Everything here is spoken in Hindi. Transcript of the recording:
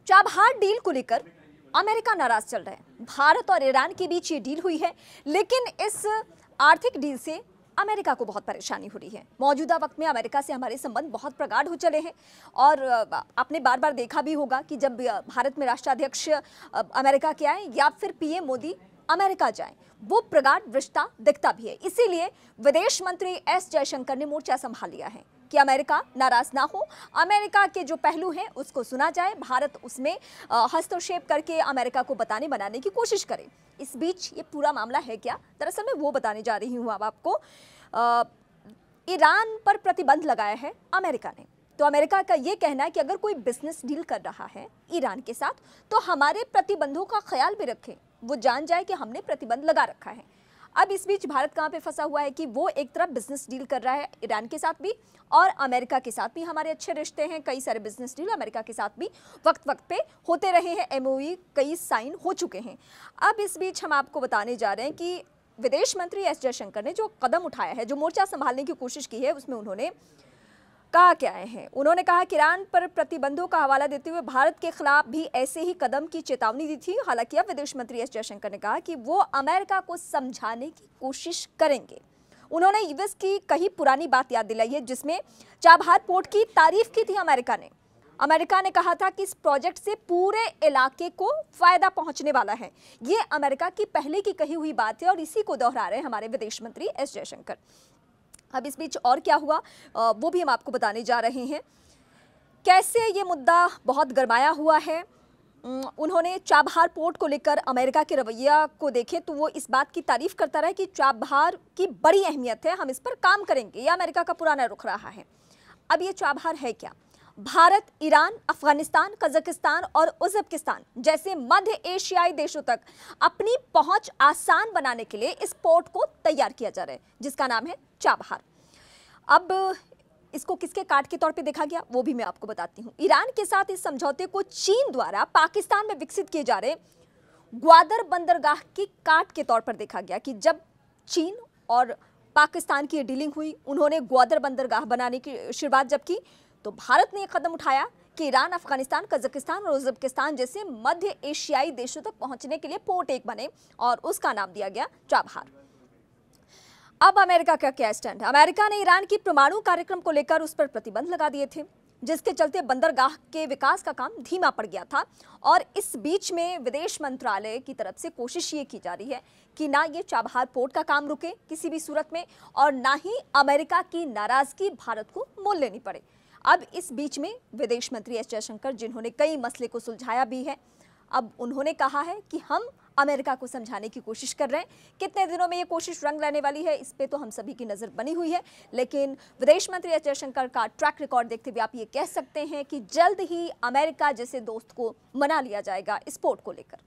चाबहार डील को लेकर अमेरिका नाराज चल रहा है। भारत और ईरान के बीच ये डील हुई है, लेकिन इस आर्थिक डील से अमेरिका को बहुत परेशानी हो रही है। मौजूदा वक्त में अमेरिका से हमारे संबंध बहुत प्रगाढ़ हो चले हैं और आपने बार बार देखा भी होगा कि जब भारत में राष्ट्राध्यक्ष अमेरिका के आए या फिर पीएम मोदी अमेरिका जाएं, वो प्रगाढ़ रिश्ता दिखता भी है। इसीलिए विदेश मंत्री एस जयशंकर ने मोर्चा संभाल लिया है कि अमेरिका नाराज ना हो, अमेरिका के जो पहलू हैं उसको सुना जाए, भारत उसमें हस्तक्षेप करके अमेरिका को बताने बनाने की कोशिश करे। इस बीच ये पूरा मामला है क्या, दरअसल मैं वो बताने जा रही हूँ अब आपको। ईरान पर प्रतिबंध लगाया है अमेरिका ने। तो अमेरिका का ये कहना है कि अगर कोई बिजनेस डील कर रहा है ईरान के साथ तो हमारे प्रतिबंधों का ख्याल भी रखें, वो जान जाए कि हमने प्रतिबंध लगा रखा है। अब इस बीच भारत कहाँ पे फंसा हुआ है कि वो एक तरफ बिजनेस डील कर रहा है ईरान के साथ भी और अमेरिका के साथ भी हमारे अच्छे रिश्ते हैं। कई सारे बिजनेस डील अमेरिका के साथ भी वक्त वक्त पे होते रहे हैं, एमओयू कई साइन हो चुके हैं। अब इस बीच हम आपको बताने जा रहे हैं कि विदेश मंत्री एस जयशंकर ने जो कदम उठाया है, जो मोर्चा संभालने की कोशिश की है, उसमें उन्होंने कहा क्या है। उन्होंने कहा कि ईरान पर प्रतिबंधों का हवाला देते हुए भारत के खिलाफ भी ऐसे ही कदम की चेतावनी दी थी। हालांकि अब विदेश मंत्री एस जयशंकर ने कहा कि वो अमेरिका को समझाने की कोशिश करेंगे। उन्होंने यूएस की कही पुरानी बात याद दिलाई है जिसमें चाबहार पोर्ट की तारीफ की थी अमेरिका ने कहा था कि इस प्रोजेक्ट से पूरे इलाके को फायदा पहुंचने वाला है। ये अमेरिका की पहले की कही हुई बात है और इसी को दोहरा रहे हैं हमारे विदेश मंत्री एस जयशंकर। अब इस बीच और क्या हुआ वो भी हम आपको बताने जा रहे हैं, कैसे ये मुद्दा बहुत गरमाया हुआ है। उन्होंने चाबहार पोर्ट को लेकर अमेरिका के रवैया को देखें तो वो इस बात की तारीफ करता रहा कि चाबहार की बड़ी अहमियत है, हम इस पर काम करेंगे। ये अमेरिका का पुराना रुख रहा है। अब ये चाबहार है क्या? भारत, ईरान, अफगानिस्तान, कजाकिस्तान और उज्बेकिस्तान जैसे मध्य एशियाई देशों तक अपनी पहुंच आसान बनाने के लिए इस पोर्ट को तैयार किया जा रहा है जिसका नाम है चाबहार। अब इसको किसके काट के तौर पे देखा गया वो भी मैं आपको बताती हूँ। ईरान के साथ इस समझौते को चीन द्वारा पाकिस्तान में विकसित किए जा रहे ग्वादर बंदरगाह की काट के तौर पर देखा गया कि जब चीन और पाकिस्तान की डीलिंग हुई, उन्होंने ग्वादर बंदरगाह बनाने की शुरुआत जब की तो भारत ने एक कदम उठाया कि ईरान, अफगानिस्तान, कजाकिस्तान और उज्बेकिस्तान जैसे मध्य एशियाई देशों तक पहुंचने के लिए पोर्ट एक बने और उसका नाम दिया गया चाबहार। अब अमेरिका का क्या स्टैंड है? अमेरिका ने ईरान की परमाणु कार्यक्रम को लेकर उस पर प्रतिबंध लगा दिए थे जिसके चलते बंदरगाह के विकास का काम धीमा पड़ गया था और इस बीच में विदेश मंत्रालय की तरफ से कोशिश ये की जा रही है कि ना ये चाबहार पोर्ट का काम रुके किसी भी सूरत में और ना ही अमेरिका की नाराजगी भारत को मोल लेनी पड़े। अब इस बीच में विदेश मंत्री एस जयशंकर, जिन्होंने कई मसले को सुलझाया भी है, अब उन्होंने कहा है कि हम अमेरिका को समझाने की कोशिश कर रहे हैं। कितने दिनों में ये कोशिश रंग लाने वाली है इस पे तो हम सभी की नजर बनी हुई है, लेकिन विदेश मंत्री एस जयशंकर का ट्रैक रिकॉर्ड देखते हुए आप ये कह सकते हैं कि जल्द ही अमेरिका जैसे दोस्त को मना लिया जाएगा इस पोर्ट को लेकर।